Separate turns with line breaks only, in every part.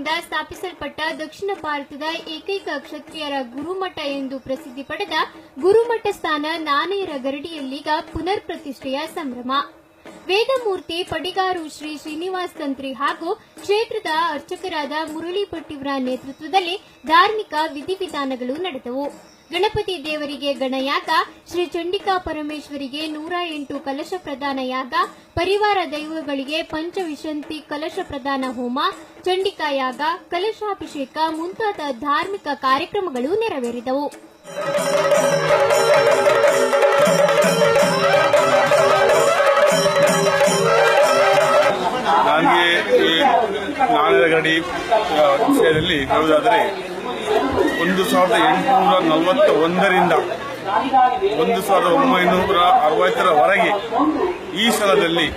ನಾಣೆಯರಿಂದ ಸ್ಥಾಪಿಸಲ್ಪಟ್ಟ ದಕ್ಷಿಣ ಭಾರತದ ಏಕೈಕ ಕ್ಷತ್ರಿಯರ ಗುರುಮಠ ಎಂದು ಪ್ರಸಿದ್ಧಿ ಪಡೆದ ಗುರುಮಠ ಸ್ಥಾನ ನಾಣೆಯರ ಗರಡಿಯಲ್ಲೀಗ ಪುನರ್ ಪ್ರತಿಷ್ಠೆಯ ಸಂಭ್ರಮ. ವೇದಮೂರ್ತಿ ಪಡಿಗಾರು ಶ್ರೀ ಶ್ರೀನಿವಾಸ ತಂತ್ರಿ ಹಾಗೂ ಕ್ಷೇತ್ರದ ಅರ್ಚಕರಾದ ಮುರಳಿ ಭಟ್ಟಿಯವರ ನೇತೃತ್ವದಲ್ಲಿ ಧಾರ್ಮಿಕ ವಿಧಿವಿಧಾನಗಳು ನಡೆದವು. ಗಣಪತಿ ದೇವರಿಗೆ ಗಣಯಾಗ, ಶ್ರೀ ಚಂಡಿಕಾ ಪರಮೇಶ್ವರಿಗೆ 108 ಕಲಶ ಪ್ರದಾನ ಯಾಗ, ಪರಿವಾರ ದೈವಗಳಿಗೆ ಪಂಚವಿಶಂತಿ ಕಲಶ ಪ್ರದಾನ ಹೋಮ, ಚಂಡಿಕಾ ಯಾಗ, ಕಲಶಾಭಿಷೇಕ ಮುಂತಾದ ಧಾರ್ಮಿಕ ಕಾರ್ಯಕ್ರಮಗಳು ನೆರವೇರಿದವು.
ನನಗೆ ಈ ನಾಣ್ಯದ ಗರಡಿ ವಿಷಯದಲ್ಲಿ ಹೇಳುವುದಾದರೆ 1841ರಿಂದ 1960ರವರೆಗೆ ಈ ಸ್ಥಳದಲ್ಲಿ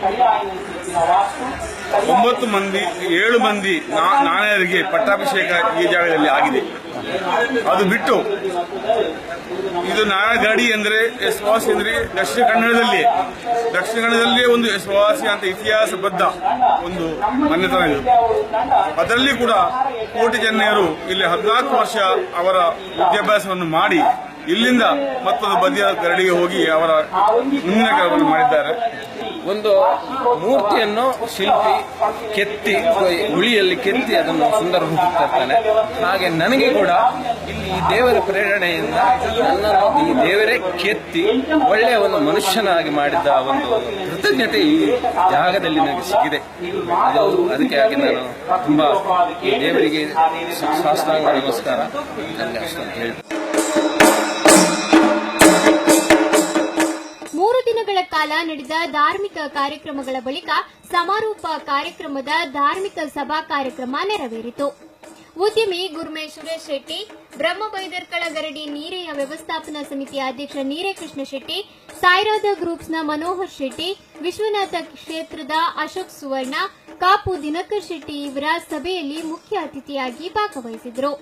7 ಮಂದಿ ನಾಣ್ಯರಿಗೆ ಪಟ್ಟಾಭಿಷೇಕ ಈ ಜಾಗದಲ್ಲಿ ಆಗಿದೆ. ಅದು ಬಿಟ್ಟು ಇದು ನಾಣ್ಯ ಗರಡಿ ಅಂದರೆ ಯಶವಾಸಿ ಅಂದರೆ ದಕ್ಷಿಣ ಕನ್ನಡದಲ್ಲಿಯೇ ಒಂದು ಯಶವಾಸಿ ಅಂತ ಇತಿಹಾಸಬದ್ಧ ಒಂದು ಮನೆತನ ಇದು. ಅದರಲ್ಲಿ ಕೂಡ ಕೋಟಿ ಜನರು ಇಲ್ಲಿ 14 ವರ್ಷ ಅವರ ವಿದ್ಯಾಭ್ಯಾಸವನ್ನು ಮಾಡಿ ಇಲ್ಲಿಂದ ಮತ್ತೊಂದು ಬದಿಯ ಗರಡಿಗೆ ಹೋಗಿ ಅವರ ಮುಂದಿನ ಕೆಲಸವನ್ನು ಮಾಡಿದ್ದಾರೆ.
ಒಂದು ಮೂರ್ತಿಯನ್ನು ಶಿಲ್ಪಿ ಕೆತ್ತಿ ಉಳಿಯಲ್ಲಿ ಕೆತ್ತಿ ಅದನ್ನು ಸುಂದರ ರೂಪಿಸುತ್ತಿರ್ತಾನೆ. ಹಾಗೆ ನನಗೆ ಕೂಡ ಇಲ್ಲಿ ಈ ದೇವರ ಪ್ರೇರಣೆಯಿಂದ ನನ್ನನ್ನು ಈ ದೇವರೇ ಕೆತ್ತಿ ಒಳ್ಳೆಯ ಒಂದು ಮನುಷ್ಯನಾಗಿ ಮಾಡಿದ ಒಂದು ಕೃತಜ್ಞತೆ ಈ ಜಾಗದಲ್ಲಿ ನನಗೆ ಸಿಕ್ಕಿದೆ. ಅದಕ್ಕೆ ಆಗಿ ನಾನು ತುಂಬಾ ಈ ದೇವರಿಗೆ ಸಾಷ್ಟಾಂಗ ನಮಸ್ಕಾರ ನನಗೆ ಅಷ್ಟೊಂದು ಹೇಳಿ.
3 ದಿನಗಳ ಕಾಲ ನಡೆದ ಧಾರ್ಮಿಕ ಕಾರ್ಯಕ್ರಮಗಳ ಬಳಿಕ ಸಮಾರೋಪ ಕಾರ್ಯಕ್ರಮದ ಧಾರ್ಮಿಕ ಸಭಾ ಕಾರ್ಯಕ್ರಮ ನೆರವೇರಿತು. ಉದ್ಯಮಿ ಗುರ್ಮೆ ಸುರೇಶ್ ಶೆಟ್ಟಿ, ಬ್ರಹ್ಮಬೈದರ್ಕಳ ಗರಡಿ ನೀರೆಯ ವ್ಯವಸ್ಥಾಪನಾ ಸಮಿತಿಯ ಅಧ್ಯಕ್ಷ ನೀರೇಕೃಷ್ಣ ಶೆಟ್ಟಿ, ಸಾಯಿರಾಧ ಗ್ರೂಪ್ಸ್ನ ಮನೋಹರ್ ಶೆಟ್ಟಿ, ವಿಶ್ವನಾಥ ಕ್ಷೇತ್ರದ ಅಶೋಕ್ ಸುವರ್ಣ, ಕಾಪು ದಿನಕರ್ ಶೆಟ್ಟಿ ಇವರ ಸಭೆಯಲ್ಲಿ ಮುಖ್ಯ ಅತಿಥಿಯಾಗಿ ಭಾಗವಹಿಸಿದರು.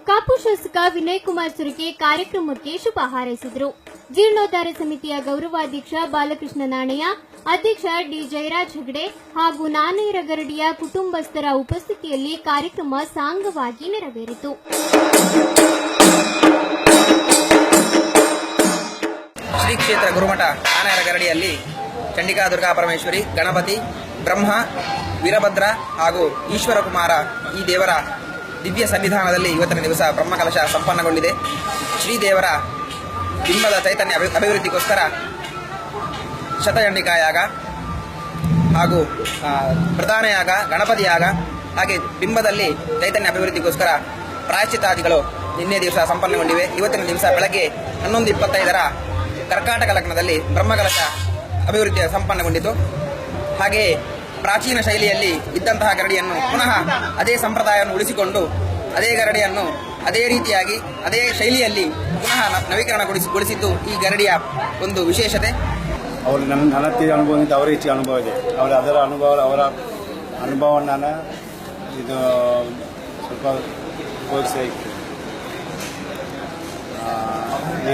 ಕಾಪು ಶಾಸಕ ವಿನಯ್ ಕುಮಾರ್ ಸುರಕೆ ಕಾರ್ಯಕ್ರಮಕ್ಕೆ ಶುಭ ಹಾರೈಸಿದರು. ಜೀರ್ಣೋದ್ಧಾರ ಸಮಿತಿಯ ಗೌರವಾಧ್ಯಕ್ಷ ಬಾಲಕೃಷ್ಣ ನಾಣಯ್ಯ, ಅಧ್ಯಕ್ಷ ಡಿ ಜಯರಾಜ್ ಹೆಗಡೆ ಹಾಗೂ ನಾಣೆಯರ ಗರಡಿಯ ಕುಟುಂಬಸ್ಥರ ಉಪಸ್ಥಿತಿಯಲ್ಲಿ ಕಾರ್ಯಕ್ರಮ ಸಾಂಗವಾಗಿ ನೆರವೇರಿತು.
ಶ್ರೀ ಕ್ಷೇತ್ರ ಗುರುಮಠ ನಾಣೆಯರ ಗರಡಿಯಲ್ಲಿ ಚಂಡಿಕಾ ದುರ್ಗಾ ಪರಮೇಶ್ವರಿ, ಗಣಪತಿ, ಬ್ರಹ್ಮ, ವೀರಭದ್ರ ಹಾಗೂ ಈಶ್ವರ ಕುಮಾರ ಈ ದೇವರ ದಿವ್ಯ ಸನ್ನಿಧಾನದಲ್ಲಿ ಇವತ್ತಿನ ದಿವಸ ಬ್ರಹ್ಮಕಲಶ ಸಂಪನ್ನಗೊಂಡಿದೆ. ಶ್ರೀದೇವರ ಬಿಂಬದ ಚೈತನ್ಯ ಅಭಿವೃದ್ಧಿಗೋಸ್ಕರ ಶತಚಂಡಿಕಾ ಯಾಗ ಹಾಗೂ ಪ್ರಧಾನ ಯಾಗ, ಗಣಪತಿ ಯಾಗ, ಹಾಗೆ ಬಿಂಬದಲ್ಲಿ ಚೈತನ್ಯ ಅಭಿವೃದ್ಧಿಗೋಸ್ಕರ ಪ್ರಾಯಶ್ಚಿತ್ತಾದಿಗಳು ನಿನ್ನೆ ದಿವಸ ಸಂಪನ್ನಗೊಂಡಿವೆ. ಇವತ್ತಿನ ದಿವಸ ಬೆಳಗ್ಗೆ 11:25 ಕರ್ಕಾಟಕ ಲಗ್ನದಲ್ಲಿ ಬ್ರಹ್ಮಕಲಶ ಅಭಿವೃದ್ಧಿ ಸಂಪನ್ನಗೊಂಡಿತು. ಹಾಗೆಯೇ ಪ್ರಾಚೀನ ಶೈಲಿಯಲ್ಲಿ ಇದ್ದಂತಹ ಗರಡಿಯನ್ನು ಪುನಃ ಅದೇ ಸಂಪ್ರದಾಯವನ್ನು ಉಳಿಸಿಕೊಂಡು ಅದೇ ಗರಡಿಯನ್ನು ಅದೇ ರೀತಿಯಾಗಿ ಅದೇ ಶೈಲಿಯಲ್ಲಿ ಪುನಃ ನವೀಕರಣಗೊಳಿಸಿದ್ದು ಈ ಗರಡಿಯ ಒಂದು ವಿಶೇಷತೆ.
ಅವರು ನನ್ನ ಅನುಭವದಿಂದ ಅವರ ಹೆಚ್ಚಿಗೆ ಅನುಭವ ಇದೆ. ಅವರ ಅನುಭವವನ್ನು ನಾನು ಇದು ಸ್ವಲ್ಪ ತೋರಿಸಿ.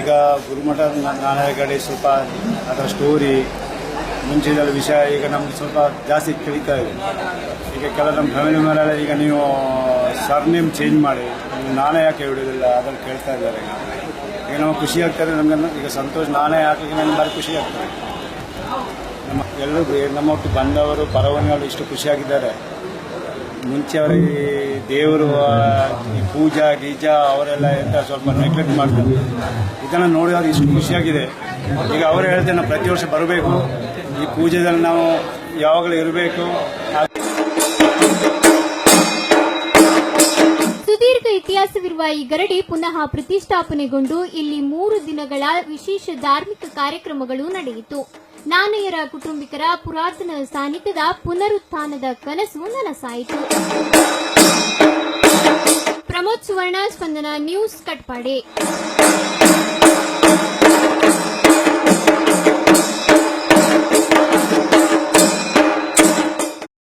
ಈಗ ಗುರುಮಠ ನಾಣ್ಯದ ಗರಡಿ ಸ್ವಲ್ಪ ಅದರ ಸ್ಟೋರಿ ಮುಂಚಿನ ವಿಷಯ ಈಗ ನಮ್ಗೆ ಸ್ವಲ್ಪ ಜಾಸ್ತಿ ತಿಳಿತಾ ಇದೆ. ಈಗ ಕೆಲವು ನಮ್ಮ ಫ್ಯಾಮಿಲಿ ಮೇಲೆ ಈಗ ನೀವು ಸರ್ನೇಮ್ ಚೇಂಜ್ ಮಾಡಿ ನಾನೇ ಯಾಕೆ ಹಿಡಿಯೋದಿಲ್ಲ ಅದನ್ನು ಕೇಳ್ತಾ ಇದ್ದಾರೆ. ಈಗ ನಮಗೆ ಖುಷಿ ಆಗ್ತದೆ. ನಮ್ಗೆ ಈಗ ಸಂತೋಷ, ನಾನೇ ಹಾಕಲಿಕ್ಕೆ ನನಗೆ ಭಾರಿ ಖುಷಿ ಆಗ್ತದೆ. ಎಲ್ಲರೂ ನಮ್ಮ ಒಟ್ಟು ಬಂದವರು ಪರವಣಿಗಳು ಇಷ್ಟು ಖುಷಿಯಾಗಿದ್ದಾರೆ. ಮುಂಚೆ ಅವರಿಗೆ ದೇವರು ಈ ಪೂಜಾ ಗೀಜಾ ಅವರೆಲ್ಲ ಎಂತ ಸ್ವಲ್ಪ ನೆಗ್ಲೆಕ್ಟ್ ಮಾಡ್ತಾರೆ. ಇದನ್ನು ನೋಡಿ ಅವ್ರಿಗೆ ಇಷ್ಟು ಖುಷಿಯಾಗಿದೆ. ಈಗ ಅವರು ಹೇಳ್ತಾರೆ ನಾವು ಪ್ರತಿ ವರ್ಷ ಬರಬೇಕು, ಈ ಪೂಜೆದಲ್ಲಿ ನಾವು ಯಾವಾಗಲೂ ಇರಬೇಕು.
ಸುದೀರ್ಘ ಇತಿಹಾಸವಿರುವ ಈ ಗರಡಿ ಪುನಃ ಪ್ರತಿಷ್ಠಾಪನೆಗೊಂಡು ಇಲ್ಲಿ 3 ದಿನಗಳ ವಿಶೇಷ ಧಾರ್ಮಿಕ ಕಾರ್ಯಕ್ರಮಗಳು ನಡೆಯಿತು. ನಾಣೆಯರ ಕುಟುಂಬಿಕರ ಪುರಾತನ ಸಾನ್ನಿಧ್ಯದ ಪುನರುತ್ಥಾನದ ಕನಸು ನನಸಾಯಿತು. ಪ್ರಮೋದ್ ಸುವರ್ಣ, ಸ್ಪಂದನ ನ್ಯೂಸ್, ಕಟ್ಪಾಡಿ.